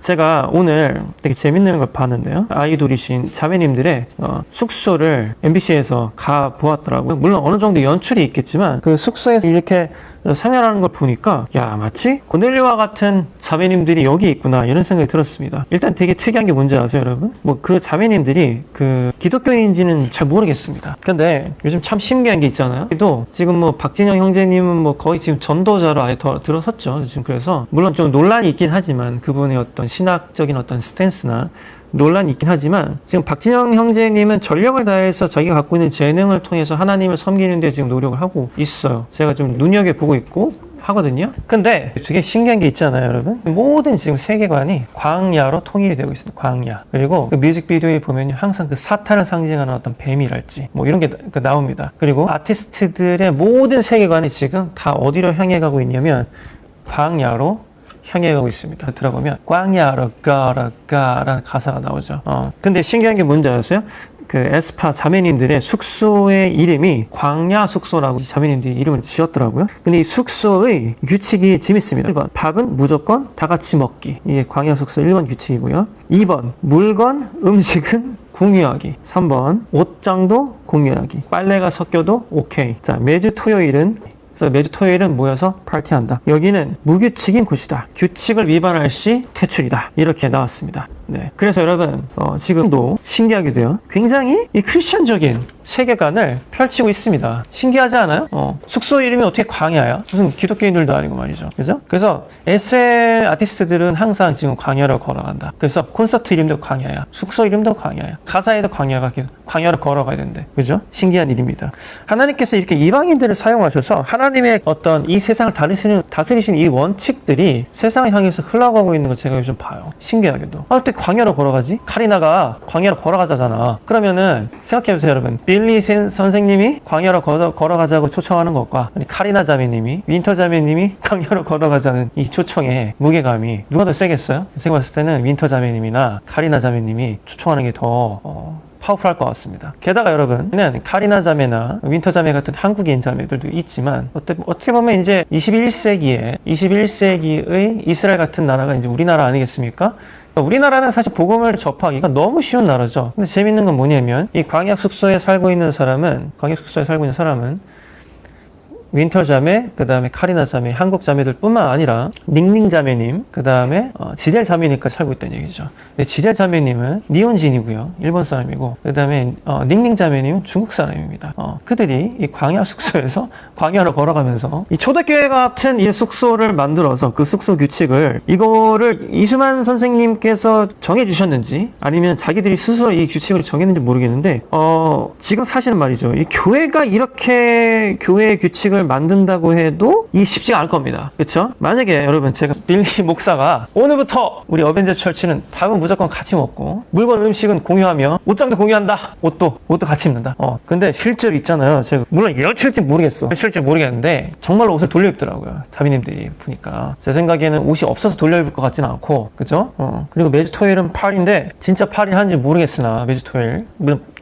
제가 오늘 되게 재밌는 걸 봤는데요. 아이돌이신 자매님들의 숙소를 MBC에서 가 보았더라고요. 물론 어느 정도 연출이 있겠지만 그 숙소에서 이렇게 생활하는 걸 보니까 야, 마치 고넬료와 같은 자매님들이 여기 있구나 이런 생각이 들었습니다. 일단 되게 특이한 게 뭔지 아세요, 여러분? 뭐 그 자매님들이 그 기독교인인지는 잘 모르겠습니다. 근데 요즘 참 신기한 게 있잖아요. 또 지금 뭐 박진영 형제님은 뭐 거의 지금 전도자로 아예 더 들어섰죠. 지금 그래서 물론 좀 논란이 있긴 하지만 그분의 어떤 신학적인 어떤 스탠스나 논란이 있긴 하지만 지금 박진영 형제님은 전력을 다해서 자기가 갖고 있는 재능을 통해서 하나님을 섬기는 데 지금 노력을 하고 있어요. 제가 좀 눈여겨보고 있고 하거든요. 근데 되게 신기한 게 있잖아요, 여러분. 모든 지금 세계관이 광야로 통일이 되고 있습니다. 광야. 그리고 그 뮤직비디오에 보면 항상 그 사탄을 상징하는 어떤 뱀이랄지 뭐 이런 게 나옵니다. 그리고 아티스트들의 모든 세계관이 지금 다 어디로 향해 가고 있냐면 광야로 향해 가고 있습니다. 들어보면 광야로 가라가라는 가사가 나오죠. 근데 신기한 게 뭔지 아세요? 그 에스파 자매님들의 숙소의 이름이 광야 숙소라고 자매님들이 이름을 지었더라고요. 근데 이 숙소의 규칙이 재밌습니다. 1번, 밥은 무조건 다 같이 먹기. 이게 광야 숙소 1번 규칙이고요. 2번, 물건, 음식은 공유하기. 3번, 옷장도 공유하기. 빨래가 섞여도 오케이. 자, 매주 토요일은 모여서 파티한다. 여기는 무규칙인 곳이다. 규칙을 위반할 시 퇴출이다. 이렇게 나왔습니다. 네. 그래서 여러분, 지금도 신기하게도요. 굉장히 이 크리스천적인 세계관을 펼치고 있습니다. 신기하지 않아요? 숙소 이름이 어떻게 광야야? 무슨 기독교인들도 아니고 말이죠. 그죠? 그래서 SM 아티스트들은 항상 지금 광야로 걸어간다. 그래서 콘서트 이름도 광야야. 숙소 이름도 광야야. 가사에도 광야로 걸어가야 된대. 그죠? 신기한 일입니다. 하나님께서 이렇게 이방인들을 사용하셔서 하나님의 어떤 이 세상을 다스리시는 이 원칙들이 세상을 향해서 흘러가고 있는 걸 제가 요즘 봐요. 신기하게도. 어떻게 광야로 걸어가지? 카리나가 광야로 걸어가자잖아. 그러면은 생각해보세요, 여러분. 빌리 선생님이 광야로 걸어가자고 초청하는 것과 카리나 자매님이, 윈터 자매님이 광야로 걸어가자는 이 초청의 무게감이 누가 더 세겠어요? 제가 봤을 때는 윈터 자매님이나 카리나 자매님이 초청하는 게 더 파워풀할 것 같습니다. 게다가 여러분은 카리나 자매나 윈터 자매 같은 한국인 자매들도 있지만 어떻게 보면 이제 21세기의 이스라엘 같은 나라가 이제 우리나라 아니겠습니까? 우리나라는 사실 복음을 접하기가 너무 쉬운 나라죠. 근데 재밌는 건 뭐냐면 이 광야 숙소에 살고 있는 사람은 윈터 자매, 그 다음에 카리나 자매, 한국 자매들 뿐만 아니라 닝닝 자매님, 그 다음에 지젤 자매님까지 살고 있다는 얘기죠. 근데 지젤 자매님은 니혼진이고요. 일본 사람이고, 그 다음에 닝닝 자매님은 중국 사람입니다. 그들이 이 광야 숙소에서 광야로 걸어가면서 이 초대교회 같은 이 숙소를 만들어서 그 숙소 규칙을 이거를 이수만 선생님께서 정해주셨는지 아니면 자기들이 스스로 이 규칙을 정했는지 모르겠는데 지금 사실은 말이죠. 이 교회가 이렇게 교회의 규칙을 만든다고 해도 이 쉽지가 않을 겁니다. 그렇죠? 만약에 여러분 제가 빌리 목사가 오늘부터 우리 어벤져 철치는 밥은 무조건 같이 먹고 물건 음식은 공유하며 옷장도 공유한다. 옷도 같이 입는다. 근데 실제로 있잖아요. 제가 물론 이럴지 모르겠는데 정말로 옷을 돌려 입더라고요. 자비님들이 보니까 제 생각에는 옷이 없어서 돌려 입을 것 같지는 않고, 그죠? 그리고 매주 토요일은 8인데 진짜 8일 하는지 모르겠으나 매주 토요일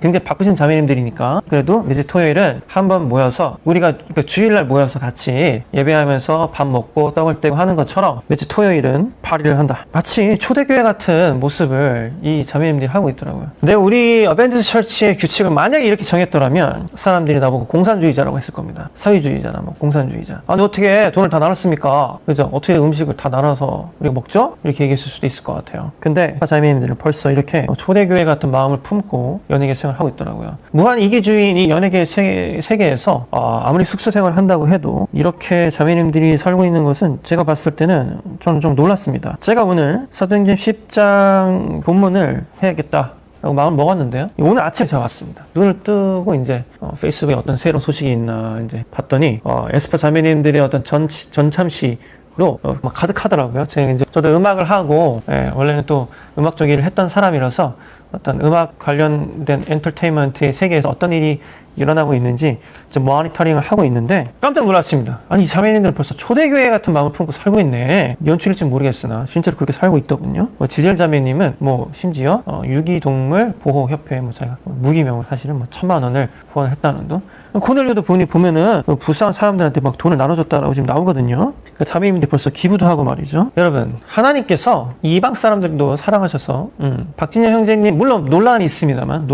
굉장히 바쁘신 자매님들이니까 그래도 매주 토요일은 한번 모여서 우리가 주일날 모여서 같이 예배하면서 밥 먹고 떡을 떼고 하는 것처럼 매주 토요일은 8일을 한다. 마치 초대교회 같은 모습을 이 자매님들이 하고 있더라고요. 근데 우리 어벤져스 처치의 규칙을 만약에 이렇게 정했더라면 사람들이 나보고 공산주의자라고 했을 겁니다. 사회주의자나 뭐 공산주의자. 아니 어떻게 돈을 다 나눴습니까? 그죠? 어떻게 음식을 다 나눠서 우리가 먹죠? 이렇게 얘기했을 수도 있을 것 같아요. 근데 자매님들은 벌써 이렇게 초대교회 같은 마음을 품고 연예계 생활을 하고 있더라고요. 무한 이기주의인 이 연예계 세계에서 아무리 숙소 생활을 한다고 해도 이렇게 자매님들이 살고 있는 것은 제가 봤을 때는 저는 좀 놀랐습니다. 제가 오늘 사도행전 10장 본문을 해야겠다 라고 마음을 먹었는데요. 오늘 아침에 제가 왔습니다. 눈을 뜨고 이제 페이스북에 어떤 새로운 소식이 있나 이제 봤더니 에스파 자매님들의 어떤 전참시로 막 가득하더라고요. 제가 이제 저도 음악을 하고 원래는 또 음악 쪽 일을 했던 사람이라서 어떤 음악 관련된 엔터테인먼트의 세계에서 어떤 일이 일어나고 있는지 좀 모니터링을 하고 있는데 깜짝 놀랐습니다. 아니 이 자매님들은 벌써 초대교회 같은 마음을 품고 살고 있네. 연출일지 모르겠으나 진짜로 그렇게 살고 있더군요. 지젤 자매님은 심지어 유기동물 보호협회에 자기가 무기명을 사실은 1,000만 원을 후원을 했다는 둥 고넬료도 보면은 불쌍한 사람들한테 막 돈을 나눠줬다라고 지금 나오거든요. 그러니까 자매님들 벌써 기부도 하고 말이죠. 여러분, 하나님께서 이방 사람들도 사랑하셔서 박진영 형제님 물론 논란이 있습니다만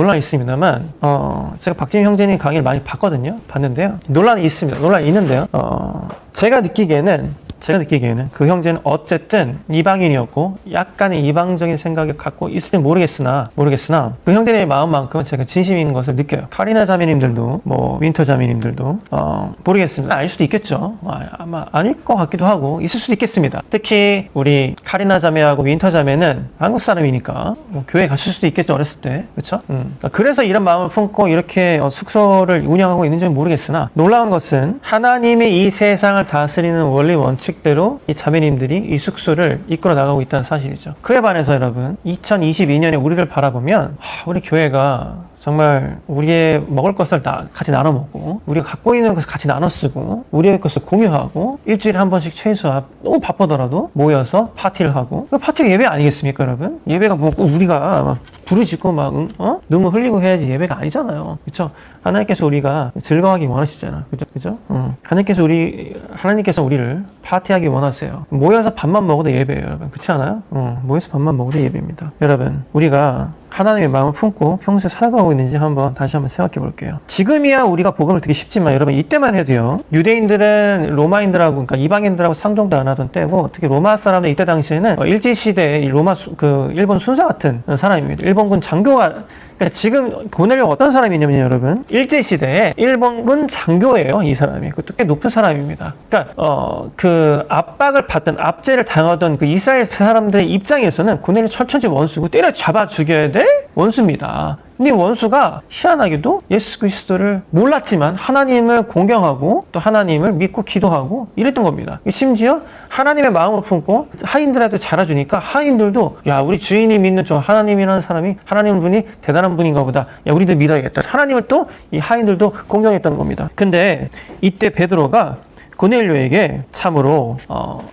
제가 박진영 형제님 강의를 많이 봤는데요. 논란이 있습니다. 논란이 있는데요. 제가 느끼기에는 그 형제는 어쨌든 이방인이었고 약간의 이방적인 생각을 갖고 있을지 모르겠으나 그 형제의 마음만큼은 제가 진심인 것을 느껴요. 카리나 자매님들도 윈터 자매님들도 모르겠습니다. 아닐 수도 있겠죠. 아마 아닐 것 같기도 하고 있을 수도 있겠습니다. 특히 우리 카리나 자매하고 윈터 자매는 한국 사람이니까 교회 갔을 수도 있겠죠. 어렸을 때. 그렇죠? 그래서 이런 마음을 품고 이렇게 숙소를 운영하고 있는지는 모르겠으나 놀라운 것은 하나님이 이 세상을 다스리는 원리 원칙대로 이 자매님들이 이 숙소를 이끌어 나가고 있다는 사실이죠. 그에 반해서 여러분 2022년에 우리를 바라보면 우리 교회가 정말 우리의 먹을 것을 다 같이 나눠 먹고 우리가 갖고 있는 것을 같이 나눠 쓰고 우리의 것을 공유하고 일주일에 한 번씩 최소한 너무 바쁘더라도 모여서 파티를 하고 그 파티가 예배 아니겠습니까 여러분? 예배가 우리가 막 부르짖고 눈물 흘리고 해야지 예배가 아니잖아요. 그렇죠? 하나님께서 우리가 즐거워하기 원하시잖아. 그죠? 하나님께서 우리를 파티하기 원하세요. 모여서 밥만 먹어도 예배예요, 여러분. 그렇지 않아요? 모여서 밥만 먹어도 예배입니다. 여러분, 우리가 하나님의 마음을 품고 평소에 살아가고 있는지 다시 한번 생각해 볼게요. 지금이야 우리가 복음을 듣기 쉽지만 여러분 이때만 해도요. 유대인들은 로마인들하고 그러니까 이방인들하고 상종도 안 하던 때고 특히 로마 사람들 이때 당시에는 일제시대의 일본 순사 같은 사람입니다. 일본군 장교가 그러니까 지금 고넬료가 어떤 사람이냐면 여러분 일제시대에 일본군 장교예요. 이 사람이 꽤 높은 사람입니다. 그러니까 그 압박을 받던 압제를 당하던 그 이스라엘 사람들의 입장에서는 고넬료 철천지 원수고 때려 잡아 죽여야 될 원수입니다. 근데 원수가 희한하게도 예수 그리스도를 몰랐지만 하나님을 공경하고 또 하나님을 믿고 기도하고 이랬던 겁니다. 심지어 하나님의 마음을 품고 하인들한테 잘해주니까 하인들도 야 우리 주인이 믿는 저 하나님이라는 사람이 하나님 분이 대단한 분인가 보다. 야 우리도 믿어야겠다. 하나님을 또 이 하인들도 공경했던 겁니다. 근데 이때 베드로가 고넬료에게 참으로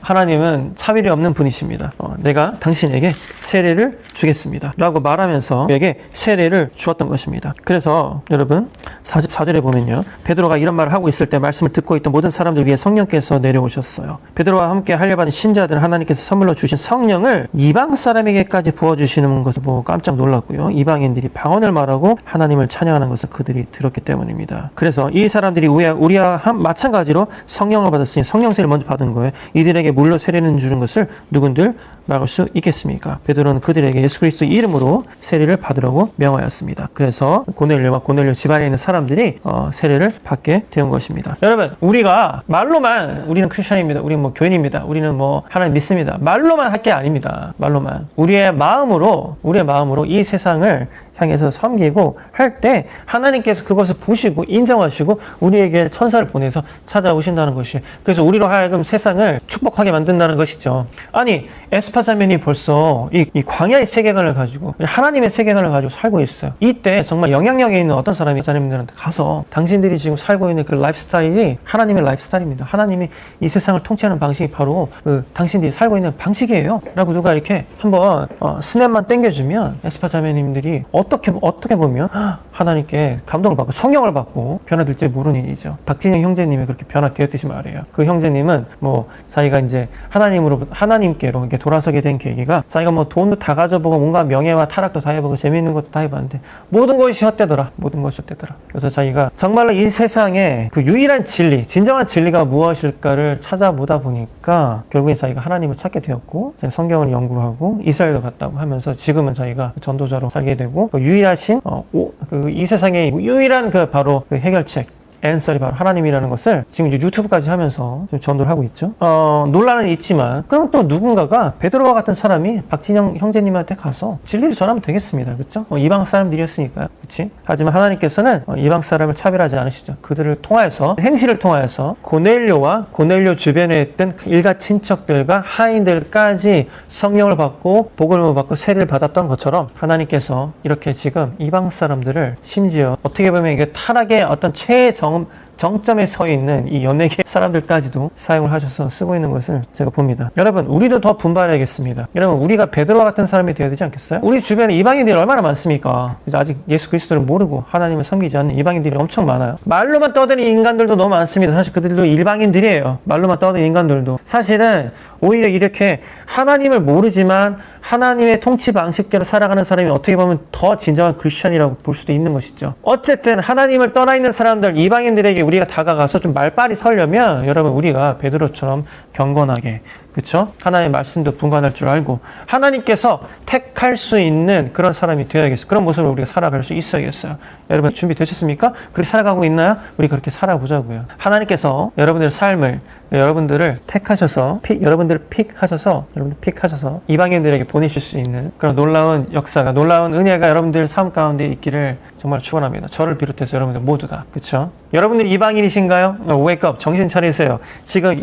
하나님은 차별이 없는 분이십니다. 내가 당신에게 세례를 주겠습니다. 라고 말하면서 그에게 세례를 주었던 것입니다. 그래서 여러분 44절에 보면요. 베드로가 이런 말을 하고 있을 때 말씀을 듣고 있던 모든 사람들 위에 성령께서 내려오셨어요. 베드로와 함께 하려받은 신자들 하나님께서 선물로 주신 성령을 이방 사람에게까지 부어주시는 것을 보고 깜짝 놀랐고요. 이방인들이 방언을 말하고 하나님을 찬양하는 것을 그들이 들었기 때문입니다. 그래서 이 사람들이 우리와 마찬가지로 성령을 받았으니 성령세를 먼저 받은 거예요. 이들에게 물로 세례는 주는 것을 누군들 막을 수 있겠습니까? 베드로는 그들에게 예수 그리스도의 이름으로 세례를 받으라고 명하였습니다. 그래서 고넬료와 고넬료 집안에 있는 사람들이 세례를 받게 된 것입니다. 여러분, 우리가 말로만 우리는 크리스천입니다. 우리는 교인입니다. 우리는 하나님 믿습니다. 말로만 할 게 아닙니다. 말로만 우리의 마음으로 이 세상을 향해서 섬기고 할 때 하나님께서 그것을 보시고 인정하시고 우리에게 천사를 보내서 찾아오신다는 것이 그래서 우리로 하여금 세상을 축복하게 만든다는 것이죠. 아니 에스파 자매니 벌써 이 광야의 세계관을 가지고 하나님의 세계관을 가지고 살고 있어요. 이때 정말 영향력에 있는 어떤 사람이 자매님들한테 가서 당신들이 지금 살고 있는 그 라이프스타일이 하나님의 라이프스타일입니다. 하나님이 이 세상을 통치하는 방식이 바로 당신들이 살고 있는 방식이에요. 라고 누가 이렇게 한번 스냅만 땡겨주면 에스파 자매님들이 어떻게 보면 하나님께 감동을 받고 성령을 받고 변화될지 모르는 일이죠. 박진영 형제님이 그렇게 변화되었듯이 말이에요. 그 형제님은 자기가 이제 하나님께로 이렇게 돌아서게 된 계기가 자기가 돈도 다 가져보고 뭔가 명예와 타락도 다 해보고 재미있는 것도 다 해봤는데 모든 것이 헛되더라. 그래서 자기가 정말로 이 세상에 그 유일한 진리, 진정한 진리가 무엇일까를 찾아보다 보니까 결국에 자기가 하나님을 찾게 되었고 성경을 연구하고 이스라엘도 갔다고 하면서 지금은 자기가 전도자로 살게 되고 유일하신 이 세상의 유일한 바로 그 해결책 앤서리 바로 하나님이라는 것을 지금 이제 유튜브까지 하면서 좀 전도를 하고 있죠. 논란은 있지만 그럼 또 누군가가 베드로와 같은 사람이 박진영 형제님한테 가서 진리를 전하면 되겠습니다. 그렇죠? 이방 사람들이었으니까요. 그렇지? 하지만 하나님께서는 이방 사람을 차별하지 않으시죠. 그들을 통하여서 행실을 통하여서 고넬료와 고넬료 주변에 있던 일가 친척들과 하인들까지 성령을 받고 복음을 받고 세례를 받았던 것처럼 하나님께서 이렇게 지금 이방 사람들을 심지어 어떻게 보면 이게 타락의 어떤 정점에 서 있는 이 연예계 사람들까지도 사용을 하셔서 쓰고 있는 것을 제가 봅니다. 여러분, 우리도 더 분발해야겠습니다. 여러분, 우리가 베드로와 같은 사람이 되어야 되지 않겠어요? 우리 주변에 이방인들이 얼마나 많습니까? 아직 예수 그리스도를 모르고 하나님을 섬기지 않는 이방인들이 엄청 많아요. 말로만 떠드는 인간들도 너무 많습니다. 사실 그들도 일방인들이에요. 말로만 떠드는 인간들도. 사실은 오히려 이렇게 하나님을 모르지만 하나님의 통치 방식대로 살아가는 사람이 어떻게 보면 더 진정한 크리스천이라고 볼 수도 있는 것이죠. 어쨌든 하나님을 떠나 있는 사람들, 이방인들에게 우리가 다가가서 좀 말빨이 서려면 여러분, 우리가 베드로처럼 경건하게, 그렇죠? 하나님의 말씀도 분간할 줄 알고 하나님께서 택할 수 있는 그런 사람이 되어야겠어요. 그런 모습으로 우리가 살아갈 수 있어야겠어요. 여러분, 준비되셨습니까? 그렇게 살아가고 있나요? 우리 그렇게 살아보자고요. 하나님께서 여러분들의 삶을, 여러분들을 택하셔서 여러분들 픽하셔서 이방인들에게 보내실 수 있는 그런 놀라운 역사가, 놀라운 은혜가 여러분들 삶 가운데 있기를 정말 축원합니다. 저를 비롯해서 여러분들 모두 다, 그렇죠? 여러분들이 이방인이신가요? Wake up, 정신 차리세요. 지금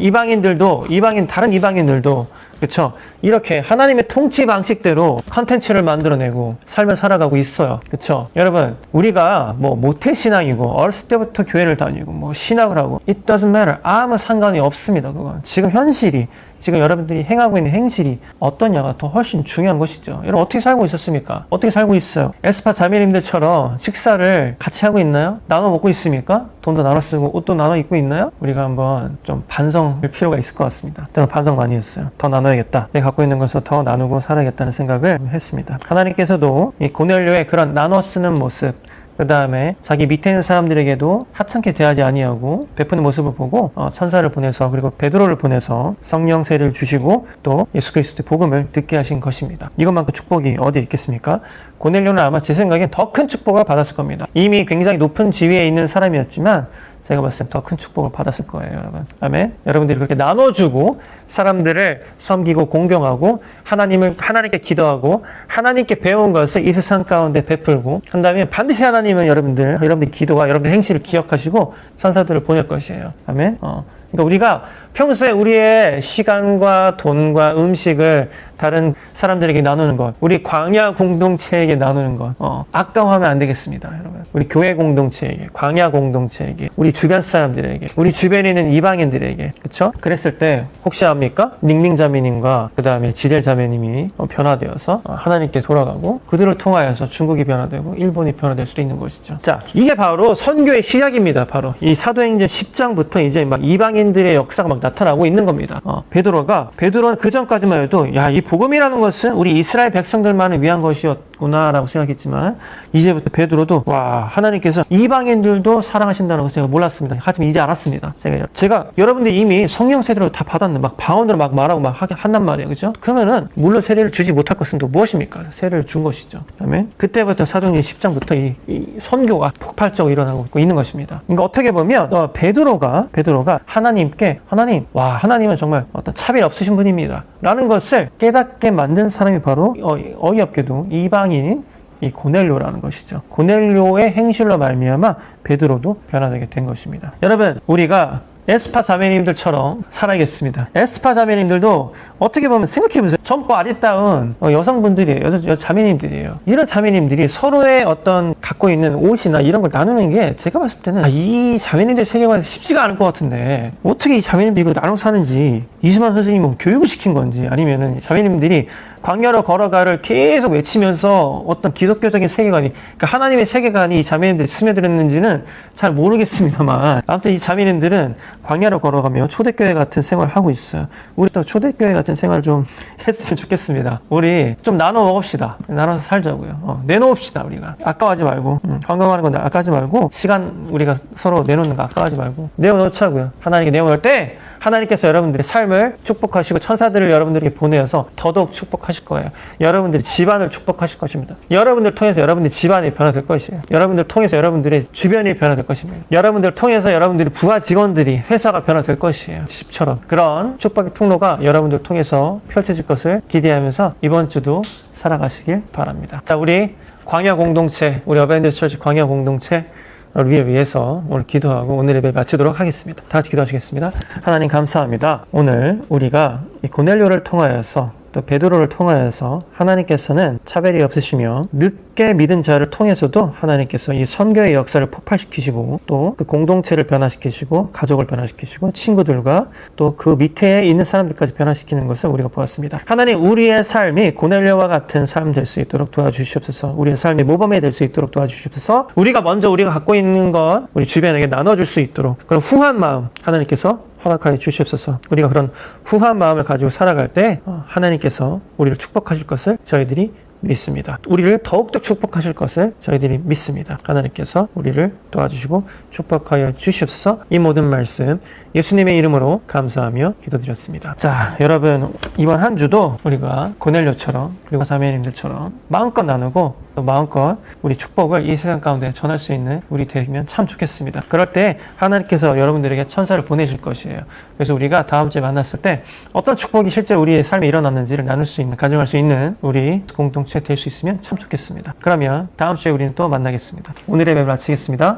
다른 이방인들도, 그렇죠? 이렇게 하나님의 통치 방식대로 컨텐츠를 만들어내고 삶을 살아가고 있어요. 그렇죠? 여러분, 우리가 모태신앙이고 어렸을 때부터 교회를 다니고 신학을 하고 it doesn't matter. 아무 상관이 없습니다. 그건 지금 현실이, 지금 여러분들이 행하고 있는 행실이 어떠냐가 더 훨씬 중요한 것이죠. 여러분, 어떻게 살고 있었습니까? 어떻게 살고 있어요? 에스파 자매님들처럼 식사를 같이 하고 있나요? 나눠 먹고 있습니까? 돈도 나눠 쓰고 옷도 나눠 입고 있나요? 우리가 한번 좀 반성할 필요가 있을 것 같습니다. 저는 반성 많이 했어요. 더 나눠야겠다. 내가 갖고 있는 것을 더 나누고 살아야겠다는 생각을 했습니다. 하나님께서도 이 고넬료의 그런 나눠 쓰는 모습, 그 다음에 자기 밑에 있는 사람들에게도 하찮게 대하지 아니하고 베푸는 모습을 보고 천사를 보내서, 그리고 베드로를 보내서 성령 세례를 주시고 또 예수 그리스도의 복음을 듣게 하신 것입니다. 이것만큼 축복이 어디에 있겠습니까? 고넬료는 아마 제 생각엔 더 큰 축복을 받았을 겁니다. 이미 굉장히 높은 지위에 있는 사람이었지만 제가 봤을 때 더 큰 축복을 받았을 거예요, 여러분. 아멘. 여러분들이 그렇게 나눠주고 사람들을 섬기고 공경하고 하나님께 기도하고 하나님께 배운 것을 이 세상 가운데 베풀고 한다면 반드시 하나님은 여러분들 기도와 여러분들 행실을 기억하시고 천사들을 보낼 것이에요. 아멘. 그러니까 우리가 평소에 우리의 시간과 돈과 음식을 다른 사람들에게 나누는 것, 우리 광야 공동체에게 나누는 것, 아까워하면 안 되겠습니다, 여러분. 우리 교회 공동체에게, 광야 공동체에게, 우리 주변 사람들에게, 우리 주변에 있는 이방인들에게, 그렇죠? 그랬을 때 혹시 압니까? 닝닝 자매님과 그 다음에 지젤 자매님이 변화되어서 하나님께 돌아가고 그들을 통하여서 중국이 변화되고 일본이 변화될 수도 있는 것이죠. 자, 이게 바로 선교의 시작입니다. 바로 이 사도행전 10장부터 이제 막 이방인들의 역사가 막 나타나고 있는 겁니다. 베드로는 그 전까지만 해도 야, 이 복음이라는 것은 우리 이스라엘 백성들만을 위한 것이었구나라고 생각했지만 이제부터 베드로도 와, 하나님께서 이방인들도 사랑하신다는 것을 제가 몰랐습니다. 하지만 이제 알았습니다. 제가 여러분들이 이미 성령 세례를 다 받았는데 막 방언으로 막 말하고 막 한단 말이에요. 그죠? 그러면은 물론 세례를 주지 못할 것은 또 무엇입니까? 세례를 준 것이죠. 아멘. 그때부터 사도행전 10장부터 이 선교가 폭발적으로 일어나고 있는 것입니다. 그러니까 어떻게 보면 베드로가 하나님께 하나님은 정말 어떤 차별 없으신 분입니다. 라는 것을 깨닫게 만든 사람이 바로 어이없게도 이방인인 이 고넬료라는 것이죠. 고넬료의 행실로 말미암아 베드로도 변화되게 된 것입니다. 여러분, 우리가 에스파 자매님들처럼 살아야겠습니다. 에스파 자매님들도 어떻게 보면 생각해보세요. 젊고 아리따운 여성분들이에요. 자매님들이에요. 이런 자매님들이 서로의 어떤 갖고 있는 옷이나 이런 걸 나누는 게 제가 봤을 때는 이 자매님들 세계관에서 쉽지가 않을 것 같은데 어떻게 이 자매님들이 이걸 나눠 사는지 이수만 선생님은 교육을 시킨 건지 아니면은 자매님들이 광야로 걸어가를 계속 외치면서 어떤 기독교적인 세계관이, 그러니까 하나님의 세계관이 이 자매님들이 스며들었는지는 잘 모르겠습니다만 아무튼 이 자매님들은 광야로 걸어가며 초대교회 같은 생활을 하고 있어요. 우리도 초대교회 같은 생활을 좀 했으면 좋겠습니다. 우리 좀 나눠 먹읍시다. 나눠서 살자고요. 내놓읍시다. 우리가 아까워하지 말고 건강하는 건데 아까워하지 말고 시간 우리가 서로 내놓는 거 아까워하지 말고 내어놓자고요. 하나님께 내어놓을 때 하나님께서 여러분들의 삶을 축복하시고 천사들을 여러분들에게 보내어서 더더욱 축복하실 거예요. 여러분들의 집안을 축복하실 것입니다. 여러분들 통해서 여러분들의 집안이 변화될 것이에요. 여러분들 통해서 여러분들의 주변이 변화될 것입니다. 여러분들 통해서 여러분들의 부하 직원들이 회사가 변화될 것이에요. 집처럼 그런 축복의 통로가 여러분들 통해서 펼쳐질 것을 기대하면서 이번 주도 살아가시길 바랍니다. 자, 우리 광야 공동체, 우리 어벤져스 처치 광야 공동체 위해서 오늘 기도하고 오늘 예배 마치도록 하겠습니다. 다 같이 기도하시겠습니다. 하나님 감사합니다. 오늘 우리가 이 고넬료를 통하여서 또 베드로를 통하여서 하나님께서는 차별이 없으시며 늦게 믿은 자를 통해서도 하나님께서 이 선교의 역사를 폭발시키시고 또 그 공동체를 변화시키시고 가족을 변화시키시고 친구들과 또 그 밑에 있는 사람들까지 변화시키는 것을 우리가 보았습니다. 하나님 우리의 삶이 고넬료와 같은 삶 될 수 있도록 도와주시옵소서. 우리의 삶이 모범이 될 수 있도록 도와주시옵소서. 우리가 갖고 있는 것 우리 주변에게 나눠줄 수 있도록 그런 후한 마음 하나님께서 허락하여 주시옵소서. 우리가 그런 후한 마음을 가지고 살아갈 때 하나님께서 우리를 축복하실 것을 저희들이 믿습니다. 우리를 더욱더 축복하실 것을 저희들이 믿습니다. 하나님께서 우리를 도와주시고 축복하여 주시옵소서. 이 모든 말씀 예수님의 이름으로 감사하며 기도드렸습니다. 자, 여러분 이번 한 주도 우리가 고넬료처럼 그리고 자매님들처럼 마음껏 나누고 또 마음껏 우리 축복을 이 세상 가운데 전할 수 있는 우리 되면 참 좋겠습니다. 그럴 때 하나님께서 여러분들에게 천사를 보내실 것이에요. 그래서 우리가 다음 주에 만났을 때 어떤 축복이 실제 우리의 삶에 일어났는지를 나눌 수 있는, 가정할 수 있는 우리 공동체 될 수 있으면 참 좋겠습니다. 그러면 다음 주에 우리는 또 만나겠습니다. 오늘의 예배를 마치겠습니다.